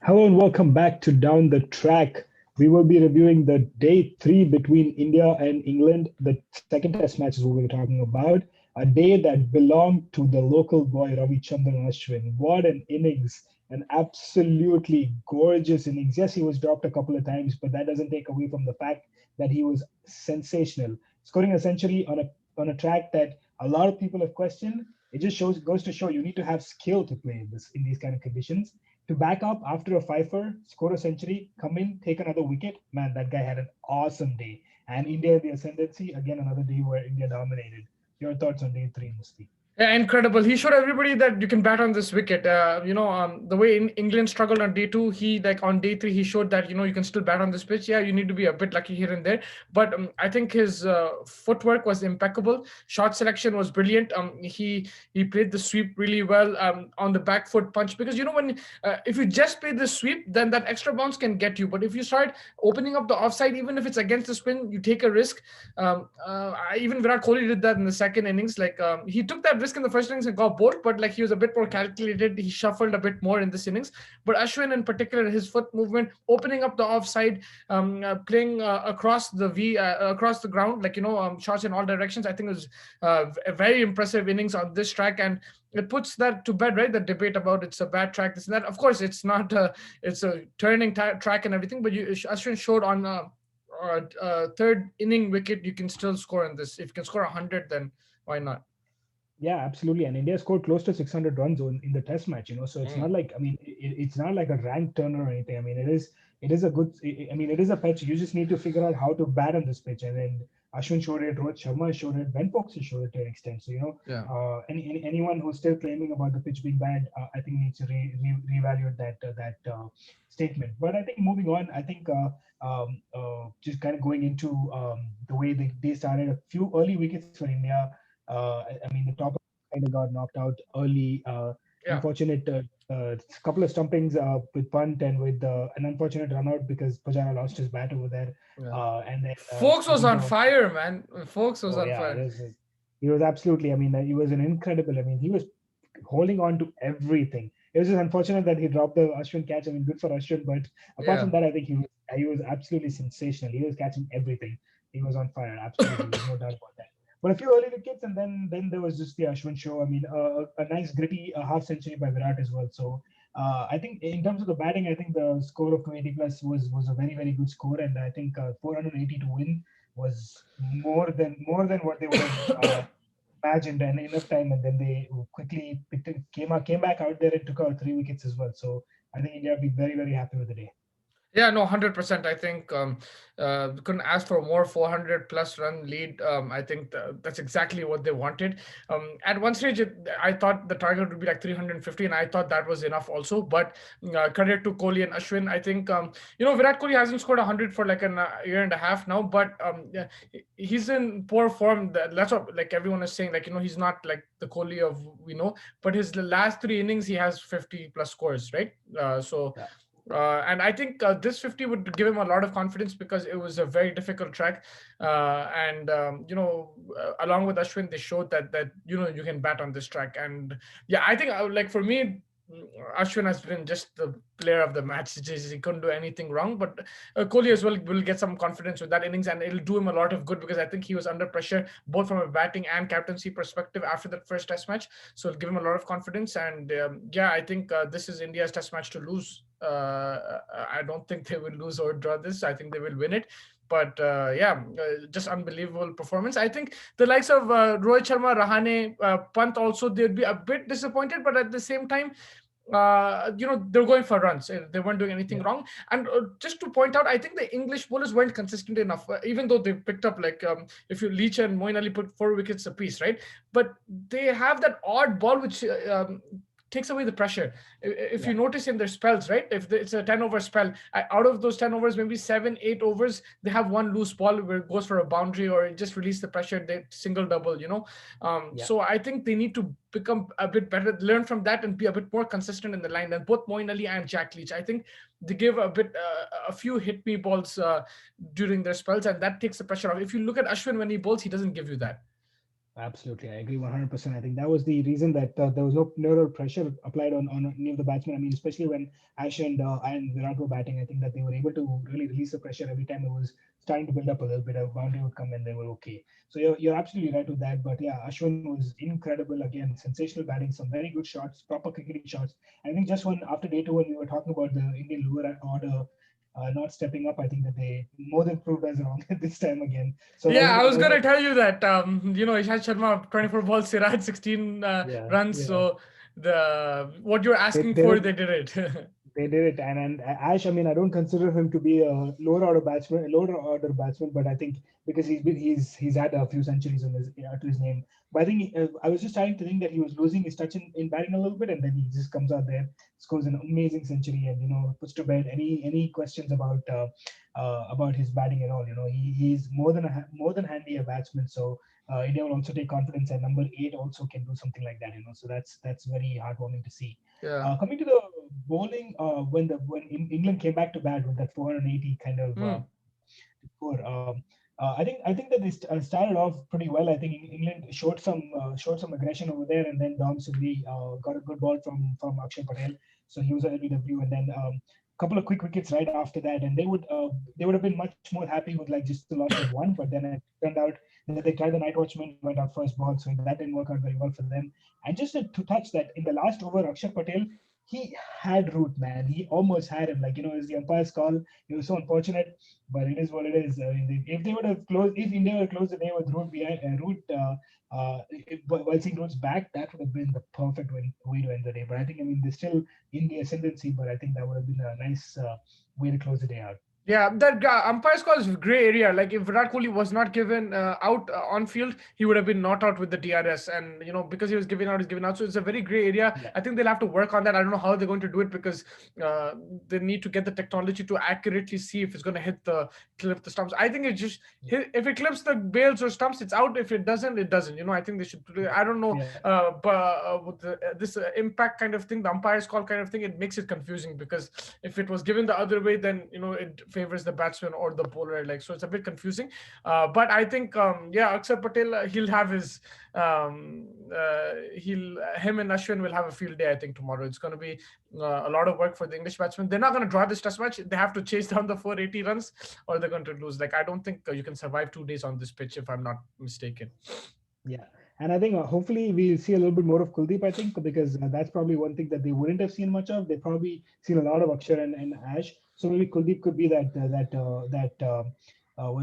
Hello and welcome back to Down the Track. We will be reviewing the day three between India and England. The second test match is what we're talking about. A day that belonged to the local boy Ravi Ashwin. What an innings! An absolutely gorgeous innings. Yes, he was dropped a couple of times, but that doesn't take away from the fact that he was sensational. Scoring a century on a track that a lot of people have questioned. It just goes to show you need to have skill to play in these kind of conditions to back up after a fifer, score a century, come in, take another wicket. Man, that guy had an awesome day. And India in the ascendancy, again, another day where India dominated. Your thoughts on day three, Musti? Yeah, incredible. He showed everybody that you can bat on this wicket. The way England struggled on day two, he like on day three, he showed that you can still bat on this pitch. Yeah, you need to be a bit lucky here and there, but I think his footwork was impeccable. Shot selection was brilliant. He played the sweep really well on the back foot punch because when if you just play the sweep, then that extra bounce can get you. But if you start opening up the offside, even if it's against the spin, you take a risk. Even Virat Kohli did that in the second innings. Like he took that risk in the first innings and got bored, but like he was a bit more calculated. He shuffled a bit more in this innings. But Ashwin, in particular, his foot movement, opening up the offside, playing across the across the ground, shots in all directions. I think it was a very impressive innings on this track, and it puts that to bed, right? The debate about it's a bad track, this and that. Of course, it's not. It's a turning track and everything, but Ashwin showed on. Third inning wicket, you can still score in this. If you can score 100, then why not? Yeah, absolutely. And India scored close to 600 runs in the test match, So it's not Mm. like, I mean, it's not like a rank turner or anything. I mean, it is a good, I mean, it is a pitch. You just need to figure out how to bat on this pitch. And then Ashwin showed it, Rohit Sharma showed it, Ben Fox has showed it to an extent. So, Yeah. anyone who's still claiming about the pitch being bad, I think needs to reevaluate that statement. But I think moving on, I think just kind of going into the way they started a few early wickets for India. I mean, the top kind of got knocked out early. Yeah. Unfortunate couple of stumpings with punt and with an unfortunate run out because Pujara lost his bat over there. Yeah. And then Folks I was think on fire, man. Folks was oh on yeah, fire. he was absolutely. I mean, he was an incredible. I mean, he was holding on to everything. It was just unfortunate that he dropped the Ashwin catch. I mean, good for Ashwin, but apart Yeah. from that, I think he was absolutely sensational. He was catching everything. He was on fire. Absolutely, there's no doubt about that. But a few early wickets, and then there was just the Ashwin show. I mean, a nice gritty half century by Virat as well. So I think in terms of the batting, I think the score of 280 plus was a very good score, and I think 480 to win was more than what they would have imagined and enough time, and then they quickly came back out there and took out three wickets as well. So I think India will be very happy with the day. Yeah, no, 100%. I think couldn't ask for more 400 plus run lead. I think that's exactly what they wanted. At one stage, I thought the target would be like 350, and I thought that was enough also. But credit to Kohli and Ashwin. I think Virat Kohli hasn't scored 100 for like a year and a half now, but yeah, he's in poor form. That's what like everyone is saying. Like he's not like the Kohli of we know, but his last three innings he has 50 plus scores, right? Yeah. And I think this 50 would give him a lot of confidence because it was a very difficult track. And along with Ashwin, they showed that you can bat on this track. And yeah, I think like for me, Ashwin has been just the player of the match. He couldn't do anything wrong. But Kohli as well will get some confidence with that innings, and it'll do him a lot of good because I think he was under pressure both from a batting and captaincy perspective after that first Test match. So it'll give him a lot of confidence. And yeah, I think this is India's Test match to lose. I don't think they will lose or draw this. I think they will win it. But yeah, just unbelievable performance. I think the likes of Rohit Sharma, Rahane, Pant also they'd be a bit disappointed, but at the same time, they're going for runs. They weren't doing anything Yeah. wrong. And just to point out, I think the English bowlers weren't consistent enough, even though they picked up like if you Leach and Moeen Ali put 4 wickets apiece, right? But they have that odd ball which takes away the pressure. If you Yeah. notice in their spells, right? If it's a 10 over spell, out of those 10 overs, maybe 7, 8 overs, they have one loose ball where it goes for a boundary or it just release the pressure, they single double. Yeah. So I think they need to become a bit better, learn from that and be a bit more consistent in the line. And both Moeen Ali and Jack Leach, I think they give a few hit me balls during their spells and that takes the pressure off. If you look at Ashwin when he bowls, he doesn't give you that. Absolutely, I agree 100%. I think that was the reason that there was no real pressure applied on any of the batsmen. I mean, especially when Ash and Virat were batting, I think that they were able to really release the pressure every time it was starting to build up a little bit. A boundary would come and they were okay. So you're absolutely right with that. But yeah, Ashwin was incredible again, sensational batting, some very good shots, proper cricketing shots. I think just when after day two, when we were talking about the Indian lower order not stepping up, I think that they more than proved us wrong this time again. So Yeah, I that was was a gonna tell you that Ishant Sharma 24 balls, Siraj 16 yeah, runs. yeah. So the what you're They asking did for, it. they did it. They did it, and Ash. I mean, I don't consider him to be a lower order batsman, but I think because he's had a few centuries on his to his name. But I think I was just starting to think that he was losing his touch in batting a little bit, and then he just comes out there, scores an amazing century, and puts to bed any questions about his batting at all. He's more than handy a batsman. So India will also take confidence, and number eight also can do something like that. So that's very heartwarming to see. Yeah. Coming to the bowling, England came back to bat with that 480 kind of Hmm. score, I think that they started off pretty well. I think England showed some aggression over there, and then Dom Sudhi got a good ball from Akshay Patel, so he was at LBW, and then a couple of quick wickets right after that, and they would have been much more happy with like just the loss of one, but then it turned out that they tried the night watchman, went out first ball, so that didn't work out very well for them. And just to touch that in the last over, Akshay Patel, he had root, man. He almost had him. Like, it was the umpire's call. It was so unfortunate, but it is what it is. I mean, if they would have closed, if India would have closed the day with root behind, while seeing Root's back, that would have been the perfect way to end the day. But I think, I mean, they're still in the ascendancy, but I think that would have been a nice way to close the day out. Yeah, that umpire's call is gray area. Like if Virat Kohli was not given out on field, he would have been not out with the DRS, and because he was given out, he's given out. So it's a very gray area. Yeah. I think they'll have to work on that. I don't know how they're going to do it because they need to get the technology to accurately see if it's going to clip the stumps. I think it just if it clips the bails or stumps, it's out. If it doesn't, it doesn't. I think they should. I don't know, Yeah. but with this impact kind of thing, the umpire's call kind of thing, it makes it confusing because if it was given the other way, then it favors the batsman or the bowler. Like so, it's a bit confusing. But I think Akshar Patel he'll have his him and Ashwin will have a field day. I think tomorrow it's going to be a lot of work for the English batsmen. They're not going to draw this test match. They have to chase down the 480 runs, or they're going to lose. Like I don't think you can survive 2 days on this pitch if I'm not mistaken. Yeah. And I think hopefully we'll see a little bit more of Kuldeep, I think, because that's probably one thing that they wouldn't have seen much of. They probably seen a lot of Akshar and Ash. So maybe Kuldeep could be what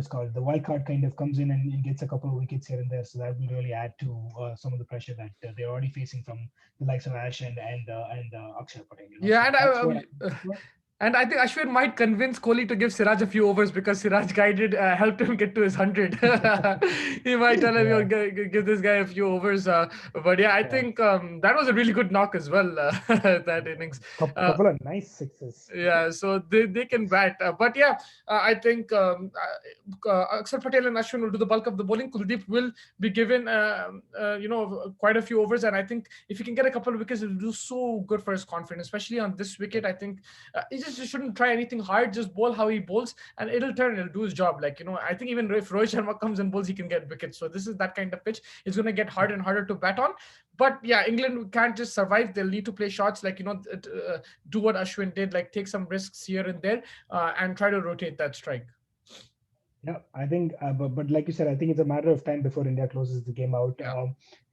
is called the wild card kind of comes in and gets a couple of wickets here and there. So that will really add to some of the pressure that they're already facing from the likes of Ash and Akshar Patel. Yeah, So that's what I'm looking for. and I think Ashwin might convince Kohli to give Siraj a few overs because Siraj helped him get to his 100. He might tell him, Yeah, give this guy a few overs. But yeah, I yeah. think that was a really good knock as well, that innings. Uh, Couple of nice sixes. yeah, so they can bat. But yeah, I think Akshar Patel and Ashwin will do the bulk of the bowling. Kuldeep will be given, quite a few overs. And I think if he can get a couple of wickets, it will do so good for his confidence, especially on this wicket. I think he just shouldn't try anything hard, just bowl how he bowls and it'll do his job. Like, I think even if Rohit Sharma comes and bowls, he can get wickets. So this is that kind of pitch. It's going to get harder and harder to bat on. But yeah, England can't just survive. They'll need to play shots like, do what Ashwin did, like take some risks here and there and try to rotate that strike. Yeah, I think, but like you said, I think it's a matter of time before India closes the game out. Yeah.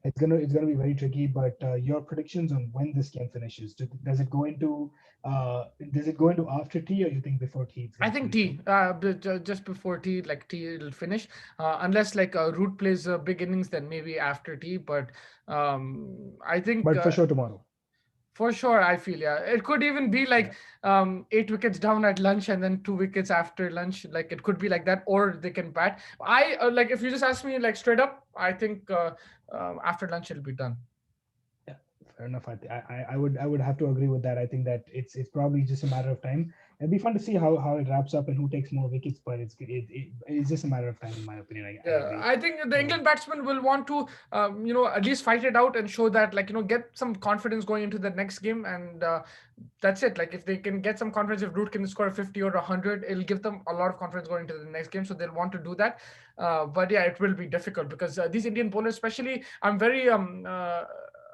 It's gonna be very tricky. But your predictions on when this game finishes? Does it go into after tea, or you think before tea? I think tea, just before tea, like tea, it'll finish. Unless like Root plays big innings, then maybe after tea. But I think But for sure tomorrow. for sure, I feel yeah. It could even be like 8 wickets down at lunch and then 2 wickets after lunch. Like it could be like that, or they can bat. I like if you just ask me like straight up, I think after lunch it'll be done. Yeah, Fair enough. I would have to agree with that. I think that it's probably just a matter of time. It'll be fun to see how it wraps up and who takes more wickets, but it's just a matter of time, in my opinion. I Yeah, agree. I think the Uh, England batsmen will want to, at least fight it out and show that, like, get some confidence going into the next game, and that's it. Like, if they can get some confidence, if Root can score a 50 or 100, it'll give them a lot of confidence going into the next game. So they'll want to do that. But yeah, it will be difficult because these Indian bowlers, especially, I'm very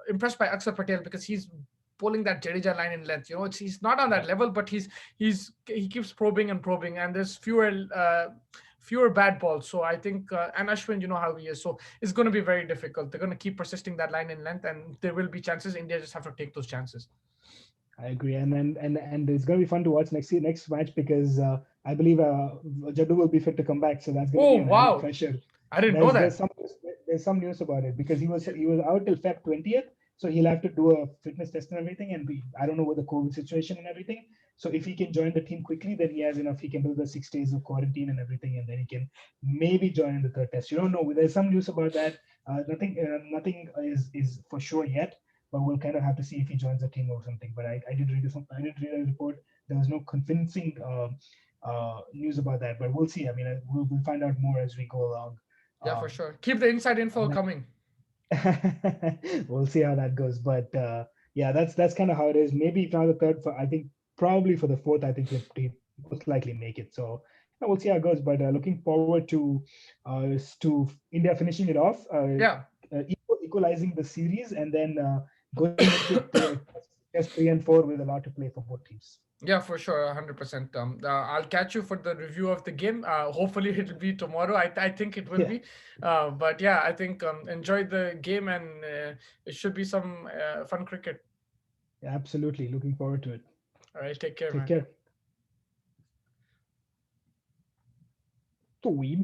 impressed by Akshar Patel because he's bowling that Jadeja line in length. He's not on that yeah. level, but he keeps probing and probing, and there's fewer bad balls. So I think, and Ashwin, you know how he is. So it's going to be very difficult. They're going to keep persisting that line in length, and there will be chances. India just have to take those chances. I agree, and it's gonna be fun to watch next match because I believe Jaddu will be fit to come back, so that's gonna Oh, be an added wow. pressure. I didn't know There's that. there's some there's some news about it because he was out till Feb 20th, so he'll have to do a fitness test and everything, and I don't know what the COVID situation and everything. So if he can join the team quickly, then he has enough. He can do the 6 days of quarantine and everything, and then he can maybe join in the third test. You don't know. There's some news about that. Nothing is for sure yet, but we'll kind of have to see if he joins the team or something. But I did read a report. There was no convincing news about that, but we'll see. I mean, we'll find out more as we go along. Yeah, for Um, sure. Keep the inside info and coming. we'll see how that goes. But yeah, that's kind of how it is. Maybe if not the third, I think probably for the fourth, I think he'll most likely make it. So yeah, we'll see how it goes. But looking forward to India finishing it off, Yeah. equalizing the series, and then going into test 3 and 4 with a lot to play for both teams. Yeah, for sure, 100%. I'll catch you for the review of the game. Hopefully, it'll be tomorrow. I think it will Yeah, be. But yeah, I think enjoy the game, and it should be some fun cricket. absolutely. Looking forward to it. All right, take care, Take man. care. So we